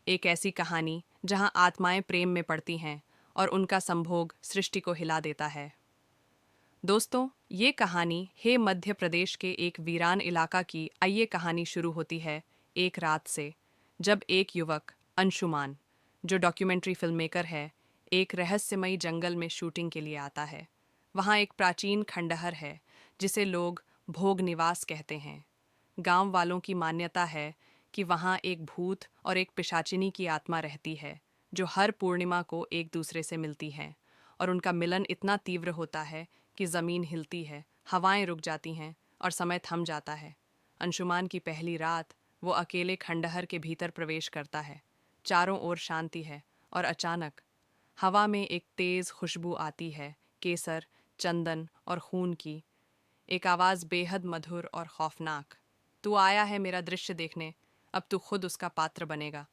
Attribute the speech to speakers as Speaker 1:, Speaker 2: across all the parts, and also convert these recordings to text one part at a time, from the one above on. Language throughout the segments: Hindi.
Speaker 1: एक ऐसी कहानी जहां आत्माएं प्रेम में पड़ती हैं और उनका संभोग सृष्टि को हिला देता है। दोस्तों, ये कहानी है मध्य प्रदेश के एक वीरान इलाका की। आइए कहानी शुरू होती है एक रात से, जब एक युवक अंशुमान, जो डॉक्यूमेंट्री फिल्म मेकर है, एक रहस्यमयी जंगल में शूटिंग के लिए आता है। वहाँ एक प्राचीन खंडहर है जिसे लोग भोग निवास कहते हैं। गांव वालों की मान्यता है कि वहाँ एक भूत और एक पिशाचिनी की आत्मा रहती है, जो हर पूर्णिमा को एक दूसरे से मिलती हैं, और उनका मिलन इतना तीव्र होता है कि ज़मीन हिलती है, हवाएं रुक जाती हैं और समय थम जाता है। अंशुमान की पहली रात, वो अकेले खंडहर के भीतर प्रवेश करता है। चारों ओर शांति है और अचानक हवा में एक तेज़ खुशबू आती है, केसर, चंदन और खून की। एक आवाज़ बेहद मधुर और खौफनाक, तू आया है मेरा दृश्य देखने, अब तू खुद उसका पात्र बनेगा।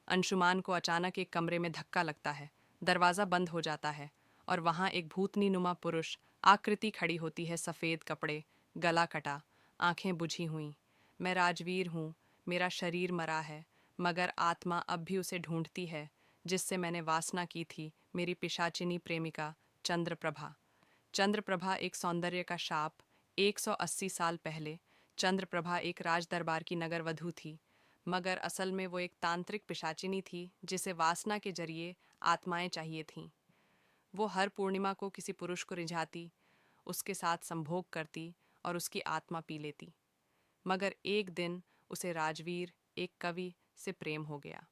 Speaker 1: अंशुमान को अचानक एक कमरे में धक्का लगता है। दरवाज़ा बंद हो जाता है और वहाँ एक भूतनी नुमा पुरुष आकृति खड़ी होती है। सफ़ेद कपड़े, गला कटा, आंखें बुझी हुई। मैं राजवीर हूँ, मेरा शरीर मरा है, मगर आत्मा अब भी उसे ढूंढती है जिससे मैंने वासना की थी, मेरी पिशाचिनी प्रेमिका चंद्रप्रभा। चंद्रप्रभा एक सौंदर्य का शाप। 180 साल पहले चंद्रप्रभा एक राजदरबार की नगरवधू थी, मगर असल में वो एक तांत्रिक पिशाचिनी थी जिसे वासना के जरिए आत्माएं चाहिए थीं। वो हर पूर्णिमा को किसी पुरुष को रिझाती, उसके साथ संभोग करती और उसकी आत्मा पी लेती। मगर एक दिन उसे राजवीर, एक कवि, से प्रेम हो गया।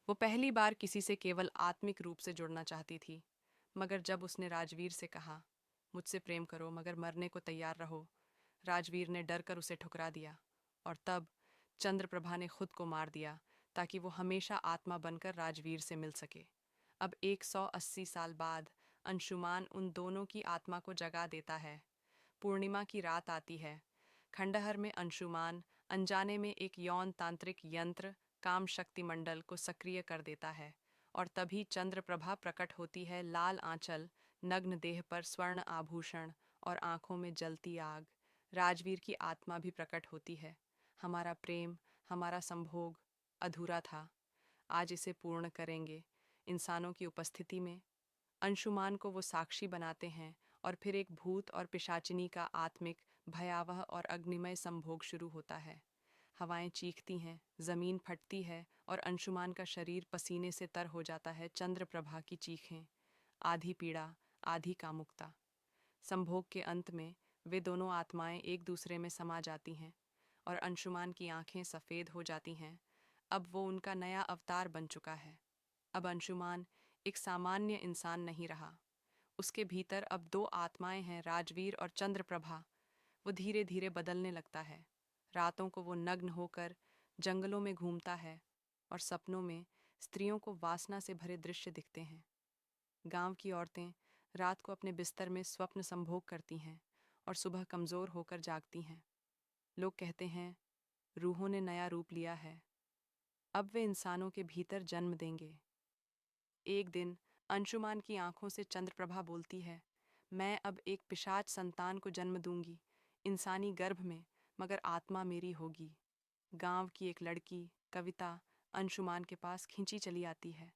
Speaker 1: वो पहली बार किसी से केवल आत्मिक रूप से जुड़ना चाहती थी। मगर जब उसने राजवीर से कहा, मुझसे प्रेम करो मगर मरने को तैयार रहो, राजवीर ने डर कर उसे ठुकरा दिया। और तब चंद्रप्रभा ने खुद को मार दिया ताकि वो हमेशा आत्मा बनकर राजवीर से मिल सके। अब 180 साल बाद अंशुमान उन दोनों की आत्मा को जगा देता है। पूर्णिमा की रात आती है। खंडहर में अंशुमान अनजाने में एक यौन तांत्रिक यंत्र, काम शक्ति मंडल, को सक्रिय कर देता है। और तभी चंद्रप्रभा प्रकट होती है, लाल आंचल, नग्न देह पर स्वर्ण आभूषण और आंखों में जलती आग। राजवीर की आत्मा भी प्रकट होती है। हमारा प्रेम, हमारा संभोग अधूरा था, आज इसे पूर्ण करेंगे, इंसानों की उपस्थिति में। अंशुमान को वो साक्षी बनाते हैं और फिर एक भूत और पिशाचिनी का आत्मिक, भयावह और अग्निमय संभोग शुरू होता है। हवाएं चीखती हैं, जमीन फटती है और अंशुमान का शरीर पसीने से तर हो जाता है। चंद्रप्रभा की चीखें, आधी पीड़ा, आधी कामुकता। संभोग के अंत में वे दोनों आत्माएं एक दूसरे में समा जाती हैं और अंशुमान की आंखें सफ़ेद हो जाती हैं। अब वो उनका नया अवतार बन चुका है। अब अंशुमान एक सामान्य इंसान नहीं रहा। उसके भीतर अब दो आत्माएं हैं, राजवीर और चंद्रप्रभा। वो धीरे धीरे बदलने लगता है। रातों को वो नग्न होकर जंगलों में घूमता है और सपनों में स्त्रियों को वासना से भरे दृश्य दिखते हैं। गांव की औरतें रात को अपने बिस्तर में स्वप्न संभोग करती हैं और सुबह कमज़ोर होकर जागती हैं। लोग कहते हैं, रूहों ने नया रूप लिया है, अब वे इंसानों के भीतर जन्म देंगे। एक दिन अंशुमान की आंखों से चंद्रप्रभा बोलती है, मैं अब एक पिशाच संतान को जन्म दूंगी, इंसानी गर्भ में, मगर आत्मा मेरी होगी। गांव की एक लड़की, कविता, अंशुमान के पास खींची चली आती है।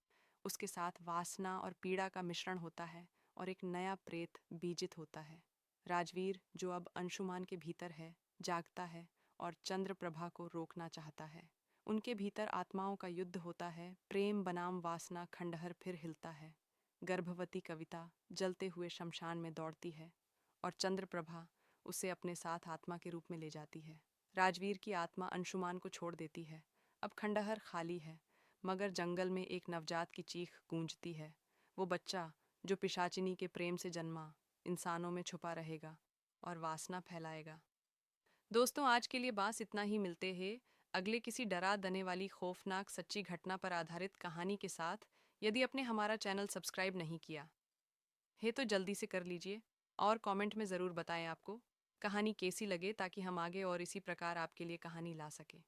Speaker 1: उसके साथ वासना और पीड़ा का मिश्रण होता है और एक नया प्रेत बीजित होता है। राजवीर, जो अब अंशुमान के भीतर है, जागता है और चंद्रप्रभा को रोकना चाहता है। उनके भीतर आत्माओं का युद्ध होता है। प्रेम बनाम वासना, खंडहर फिर हिलता है। गर्भवती कविता जलते हुए शमशान में दौड़ती है और चंद्रप्रभा उसे अपने साथ आत्मा के रूप में ले जाती है। राजवीर की आत्मा अंशुमान को छोड़ देती है। अब खंडहर खाली है, मगर जंगल में एक नवजात की चीख गूंजती है। वो बच्चा जो पिशाचिनी के प्रेम से जन्मा, इंसानों में छुपा रहेगा और वासना फैलाएगा। दोस्तों, आज के लिए बस इतना ही। मिलते हैं अगले किसी डरा देने वाली खौफनाक सच्ची घटना पर आधारित कहानी के साथ। यदि आपने हमारा चैनल सब्सक्राइब नहीं किया है तो जल्दी से कर लीजिए और कमेंट में ज़रूर बताएं आपको कहानी कैसी लगे, ताकि हम आगे और इसी प्रकार आपके लिए कहानी ला सकें।